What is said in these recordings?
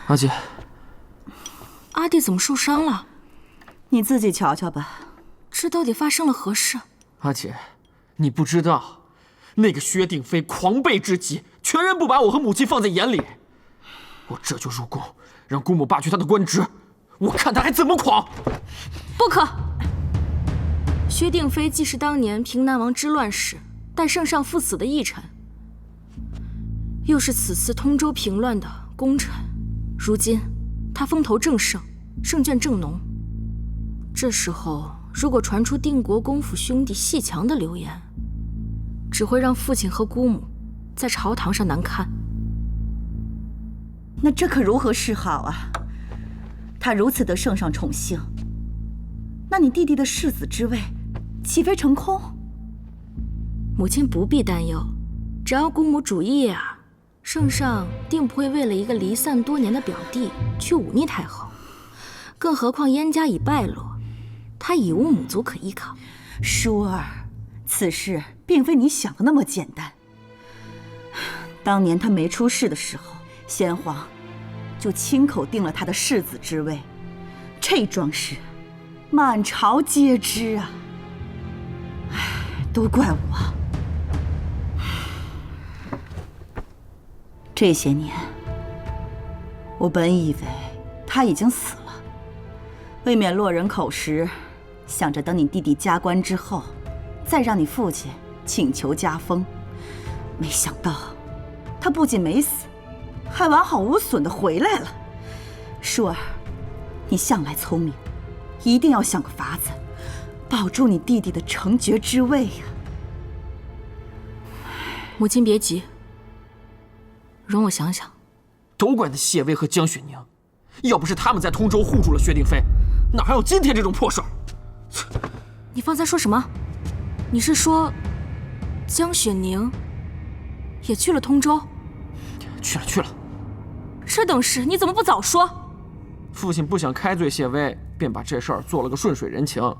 阿姐，阿弟怎么受伤了？你自己瞧瞧吧。这到底发生了何事？阿姐，你不知道，那个薛定飞狂悖至极，全然不把我和母亲放在眼里。我这就入宫，让姑母罢去他的官职，我看他还怎么狂！不可！薛定飞既是当年平南王之乱时待圣上赴死的义臣，又是此次通州平乱的功臣。如今他风头正盛，胜券正浓。这时候如果传出定国公府兄弟戏强的流言，只会让父亲和姑母在朝堂上难堪。那这可如何是好啊？他如此得圣上宠幸，那你弟弟的世子之位，岂非成空？母亲不必担忧，只要姑母主意啊，圣上定不会为了一个离散多年的表弟去忤逆太后。更何况燕家已败落，他已无母族可依靠。淑儿，此事并非你想的那么简单。当年他没出事的时候，先皇就亲口定了他的世子之位，这桩事满朝皆知啊！唉，都怪我。这些年，我本以为他已经死了，未免落人口实，想着等你弟弟加官之后，再让你父亲请求加封。没想到，他不仅没死，还完好无损地回来了。淑儿，你向来聪明，一定要想个法子，保住你弟弟的承爵之位呀！母亲别急，容我想想。都怪那谢薇和江雪宁，要不是他们在通州护住了薛定飞，哪还有今天这种破事儿？你方才说什么？你是说江雪宁也去了通州？去了。这等事你怎么不早说？父亲不想开罪谢薇，便把这事儿做了个顺水人情。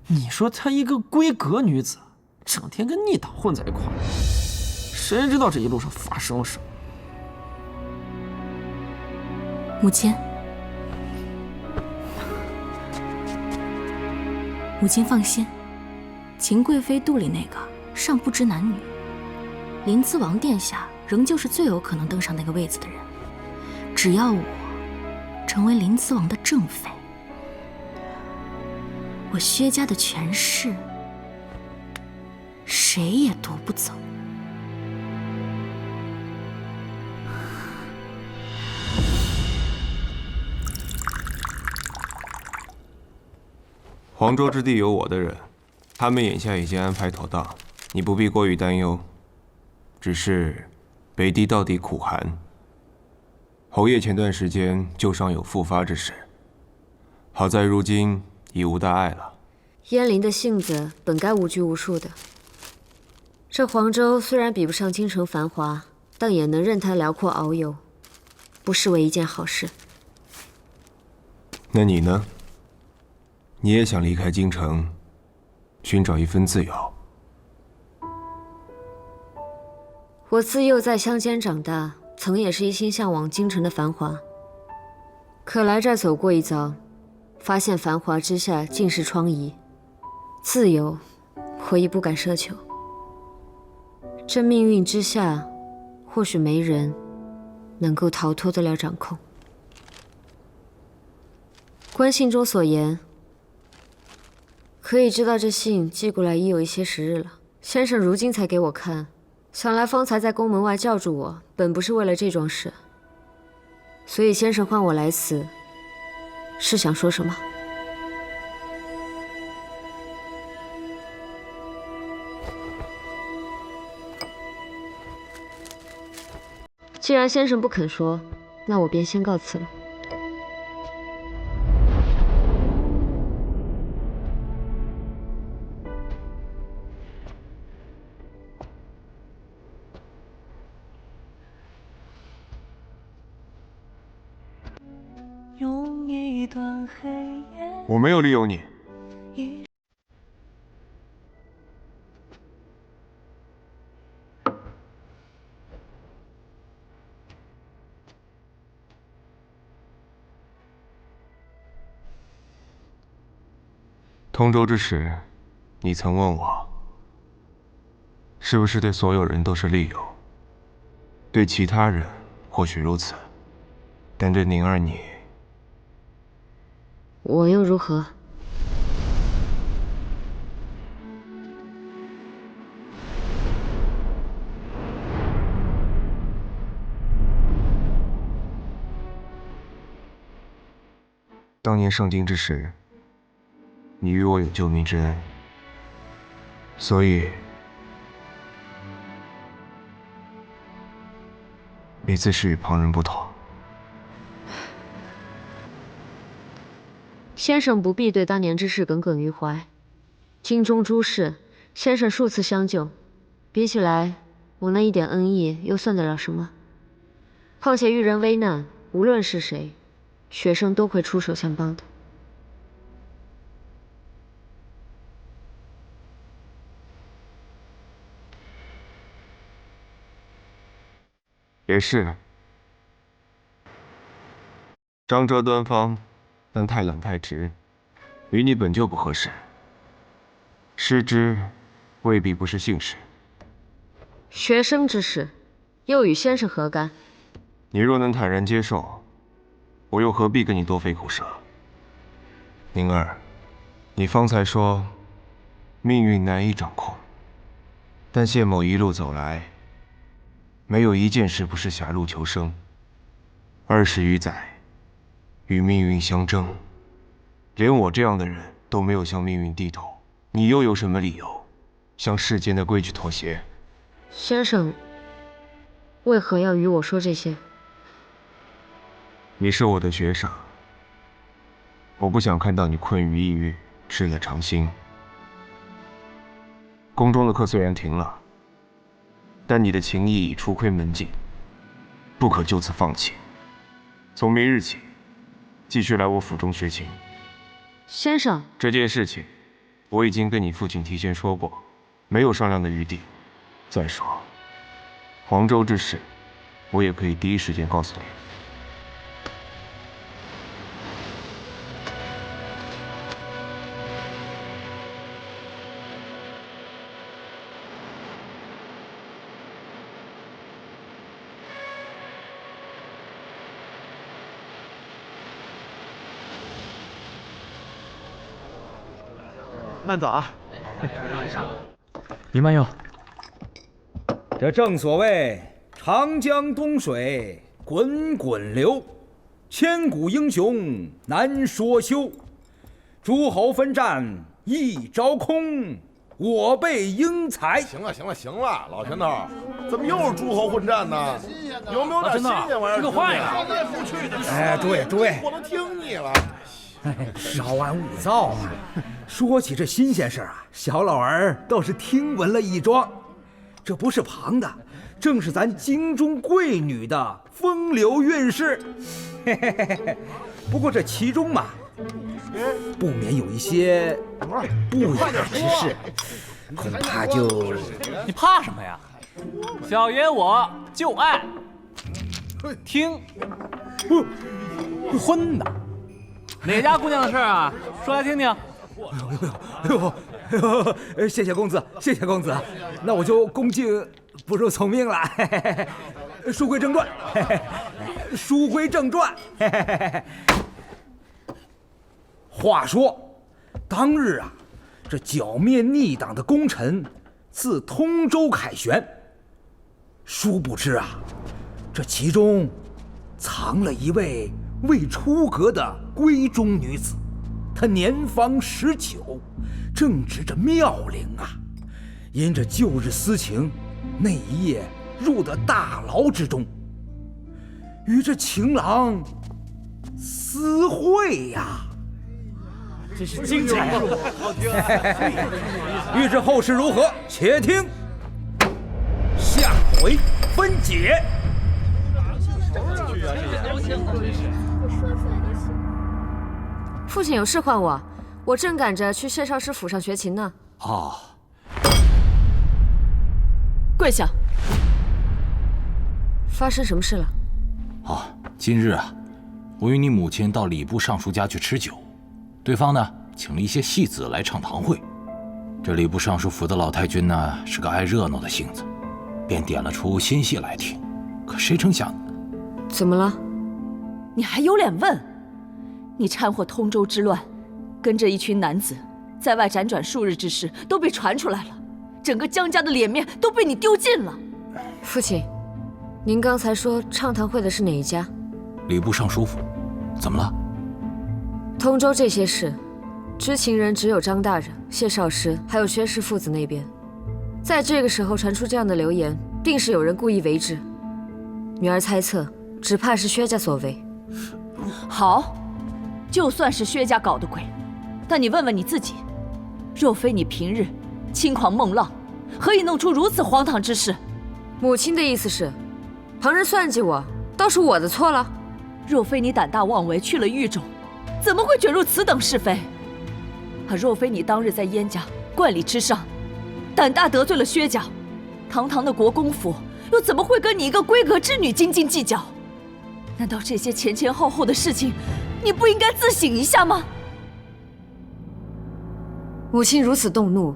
你说她一个闺阁女子，整天跟逆党混在一块儿，谁知道这一路上发生了什么？母亲，母亲放心，秦贵妃肚里那个尚不知男女，临淄王殿下仍旧是最有可能登上那个位子的人。只要我成为临淄王的正妃，我薛家的权势谁也夺不走。黄州之地有我的人，他们眼下已经安排妥当，你不必过于担忧。只是北地到底苦寒，侯爷前段时间旧伤有复发之势，好在如今已无大碍了。燕灵的性子本该无拘无束的，这黄州虽然比不上京城繁华，但也能任他辽阔遨游，不失为一件好事。那你呢？你也想离开京城，寻找一份自由？我自幼在乡间长大，曾也是一心向往京城的繁华。可来这儿走过一遭，发现繁华之下尽是疮痍，自由，我亦不敢奢求。这命运之下，或许没人能够逃脱得了掌控。观信中所言，可以知道这信寄过来已有一些时日了。先生如今才给我看，想来方才在宫门外叫住我，本不是为了这桩事。所以先生唤我来此，是想说什么？既然先生不肯说，那我便先告辞了。我没有利用你。通州之时，你曾问我，是不是对所有人都是利友？对其他人或许如此，但对宁儿你，我又如何？当年上京之时，你与我有救命之恩，所以你自是与旁人不同。先生不必对当年之事耿耿于怀。京中诸事，先生数次相救，比起来，我那一点恩义又算得了什么？况且遇人危难，无论是谁，学生都会出手相帮的。也是，张遮端方，但太懒太直，与你本就不合适。失之，未必不是幸事。学生之事，又与先生何干？你若能坦然接受，我又何必跟你多费口舌？宁儿，你方才说命运难以掌控，但谢某一路走来，没有一件事不是狭路求生。20余载，与命运相争，连我这样的人都没有向命运低头，你又有什么理由向世间的规矩妥协？先生为何要与我说这些？你是我的学生，我不想看到你困于抑郁，失了常心。宫中的课虽然停了，但你的情谊已初窥门径，不可就此放弃。从明日起，继续来我府中学琴。先生，这件事情，我已经跟你父亲提前说过，没有商量的余地。再说，黄州之事，我也可以第一时间告诉你。慢走啊！李慢用。这正所谓长江东水滚滚流，千古英雄难说休。诸侯分战一朝空，我辈英才。行了，老拳头，怎么又是诸侯混战呢？有没有点新鲜玩意儿？这个坏了！哎，诸位，我都听你了。稍安勿躁啊！说起这新鲜事啊，小老儿倒是听闻了一桩。这不是旁的，正是咱京中贵女的风流韵事。不过这其中嘛，不免有一些不雅之事，恐怕就……你怕什么呀？小爷我就爱听荤的。哪家姑娘的事啊？说来听听。哎呦，谢谢公子，那我就恭敬不如从命了。书归正传，话说当日啊，这剿灭逆党的功臣自通州凯旋，殊不知啊，这其中藏了一位未出阁的闺中女子，她年方19，正值这妙龄啊。因着旧日私情，那一夜入得大牢之中，与这情郎私会呀。这是精彩啊！欲知后事如何，且听下回分解。父亲有事唤我，我正赶着去谢少师府上学琴呢。哦，跪下！发生什么事了？今日啊，我与你母亲到礼部尚书家去吃酒，对方呢请了一些戏子来唱堂会。这礼部尚书府的老太君呢，是个爱热闹的性子，便点了出新戏来听。可谁成想，怎么了？你还有脸问？你掺和通州之乱，跟着一群男子在外辗转数日之事都被传出来了，整个江家的脸面都被你丢尽了。父亲，您刚才说唱堂会的是哪一家？礼部尚书府。怎么了？通州这些事，知情人只有张大人、谢少师，还有薛氏父子那边。在这个时候传出这样的流言，定是有人故意为之。女儿猜测，只怕是薛家所为。好，就算是薛家搞的鬼，但你问问你自己，若非你平日轻狂梦浪，何以弄出如此荒唐之事？母亲的意思是，旁人算计我，倒是我的错了。若非你胆大妄为去了狱中，怎么会卷入此等是非？若非你当日在燕家冠礼之上，胆大得罪了薛家，堂堂的国公府又怎么会跟你一个闺阁之女斤斤计较？难道这些前前后后的事情，你不应该自省一下吗？母亲如此动怒，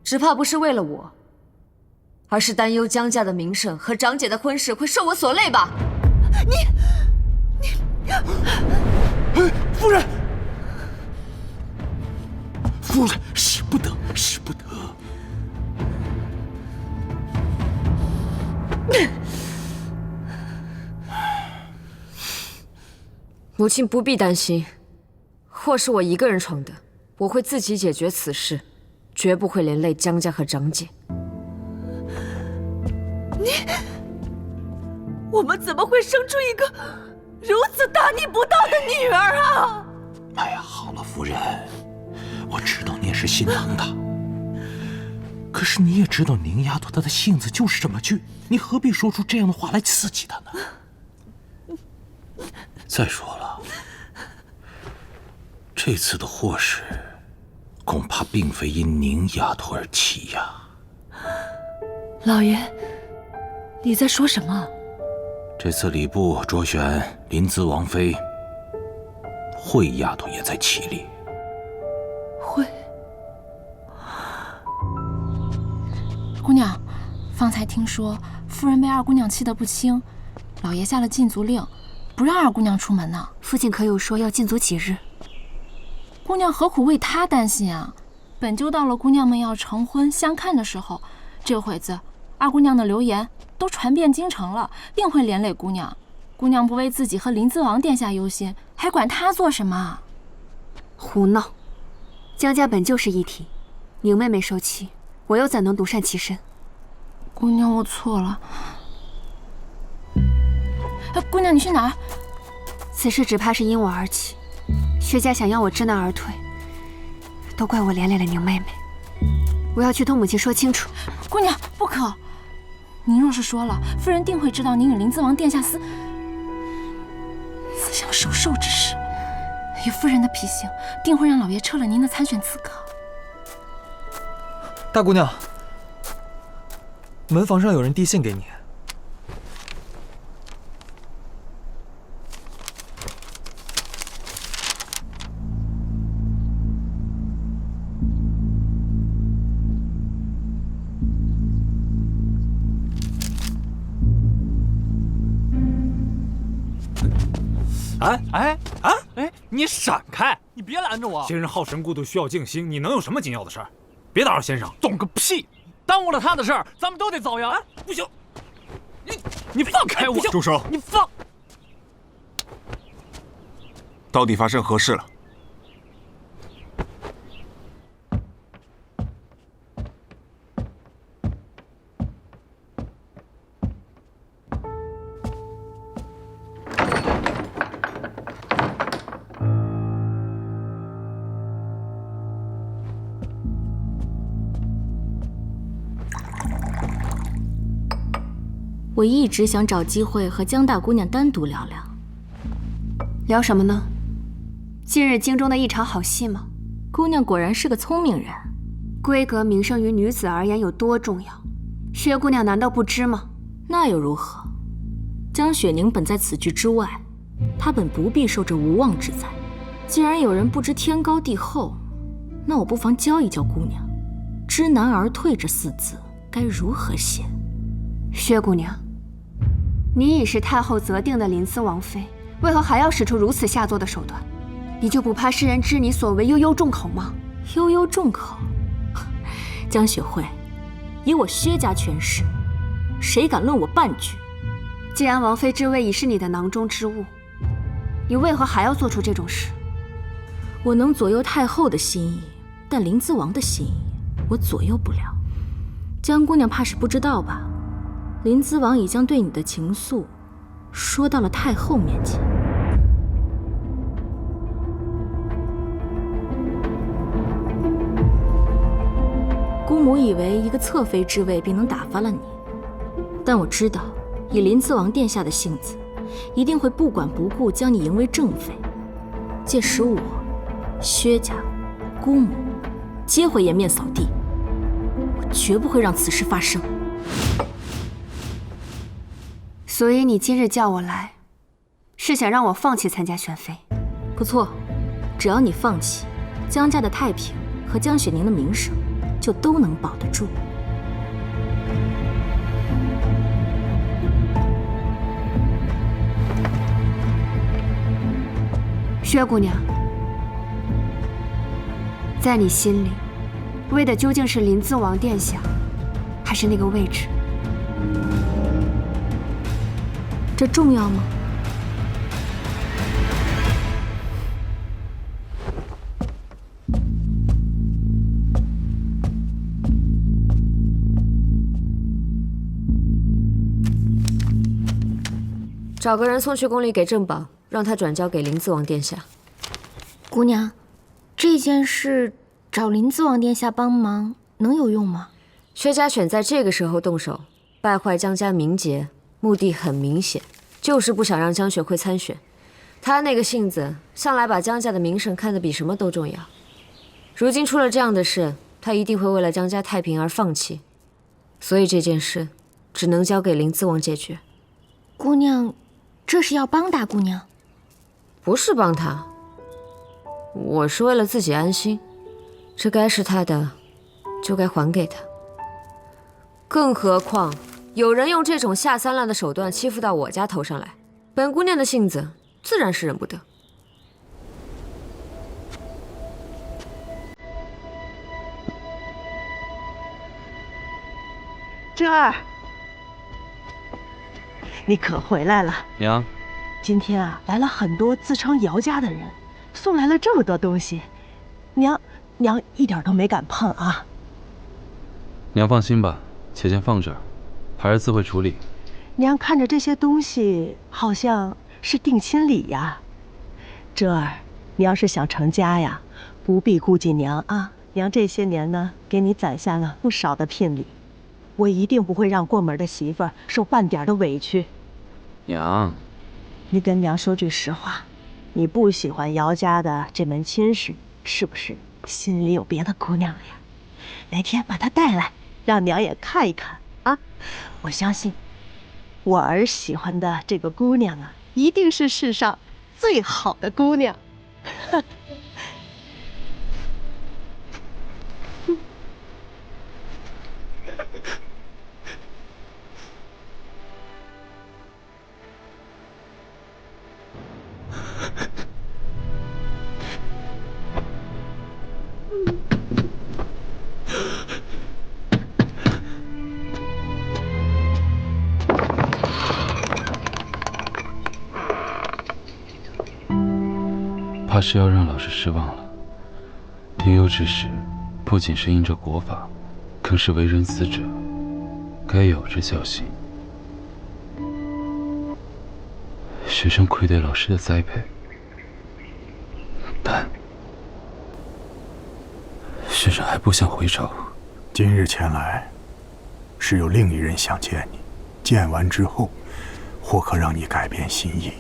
只怕不是为了我，而是担忧江家的名声和长姐的婚事会受我所累吧？夫人，夫人，使不得，使不得。母亲不必担心，祸是我一个人闯的，我会自己解决此事，绝不会连累江家和长姐。我们怎么会生出一个如此大逆不道的女儿啊！哎呀，好了，夫人，我知道你也是心疼她，可是你也知道宁丫头她的性子就是这么倔，你何必说出这样的话来刺激她呢？再说了，这次的祸事恐怕并非因宁丫头而起呀。老爷，你在说什么？这次礼部擢选临淄王妃，惠丫头也在其列。惠姑娘，方才听说夫人被二姑娘气得不轻，老爷下了禁足令，不让二姑娘出门呢。父亲可有说要禁足几日？姑娘何苦为她担心啊？本就到了姑娘们要成婚相看的时候，这会子二姑娘的流言都传遍京城了，定会连累姑娘。姑娘不为自己和临淄王殿下忧心，还管他做什么？胡闹！江家本就是一体，宁妹妹受气，我又怎能独善其身？姑娘，我错了。姑娘，你去哪儿？此事只怕是因我而起，薛家想要我知难而退，都怪我连累了宁妹妹。我要去同母亲说清楚。姑娘，不可！您若是说了，夫人定会知道您与临淄王殿下私相授受之事。以夫人的脾性，定会让老爷撤了您的参选资格。大姑娘，门房上有人递信给你。你闪开！你别拦着我！先生好神故度，需要静心，你能有什么紧要的事儿？别打扰先生。懂个屁！耽误了他的事儿，咱们都得遭殃。不行，你放开我！住手！你放！到底发生何事了？我一直想找机会和江大姑娘单独聊聊。聊什么呢？近日京中的一场好戏吗？姑娘果然是个聪明人。闺阁名声于女子而言有多重要，薛姑娘难道不知吗？那又如何？江雪宁本在此局之外，她本不必受这无妄之灾。既然有人不知天高地厚，那我不妨教一教姑娘，“知难而退”这4字该如何写。薛姑娘，你已是太后择定的临淄王妃，为何还要使出如此下作的手段？你就不怕世人知你所为悠悠众口吗？悠悠众口，江雪慧，以我薛家权势，谁敢论我半句？既然王妃之位已是你的囊中之物，你为何还要做出这种事？我能左右太后的心意，但临淄王的心意，我左右不了。江姑娘怕是不知道吧？临淄王已将对你的情愫说到了太后面前。姑母以为一个侧妃之位便能打发了你，但我知道，以临淄王殿下的性子，一定会不管不顾将你迎为正妃。届时我、薛家、姑母皆会颜面扫地，我绝不会让此事发生。所以你今日叫我来，是想让我放弃参加选妃？不错，只要你放弃，江家的太平和江雪宁的名声就都能保得住。薛姑娘，在你心里，为的究竟是临淄王殿下，还是那个位置？这重要吗？找个人送去宫里给正宝，让他转交给临淄王殿下。姑娘，这件事找临淄王殿下帮忙能有用吗？薛家选在这个时候动手，败坏江家名节，目的很明显，就是不想让江雪慧参选。他那个性子，向来把江家的名声看得比什么都重要。如今出了这样的事，他一定会为了江家太平而放弃。所以这件事，只能交给临淄王解决。姑娘，这是要帮大姑娘？不是帮她，我是为了自己安心。这该是她的，就该还给她。更何况，有人用这种下三滥的手段欺负到我家头上来，本姑娘的性子自然是忍不得。珍儿，你可回来了。娘，今天啊，来了很多自称姚家的人，送来了这么多东西，娘一点都没敢碰啊。娘放心吧，且先放这儿，孩儿自会处理。娘看着这些东西，好像是定亲礼呀。珍儿，你要是想成家呀，不必顾忌娘啊。娘这些年呢，给你攒下了不少的聘礼，我一定不会让过门的媳妇儿受半点的委屈。娘，你跟娘说句实话，你不喜欢姚家的这门亲事，是不是心里有别的姑娘了呀？哪天把她带来，让娘也看一看啊！我相信，我儿喜欢的这个姑娘啊，一定是世上最好的姑娘。怕是要让老师失望了。宁有之事，不仅是因着国法，更是为人子者该有之孝心。学生愧对老师的栽培，但学生还不想回朝。今日前来，是有另一人想见你，见完之后，或可让你改变心意。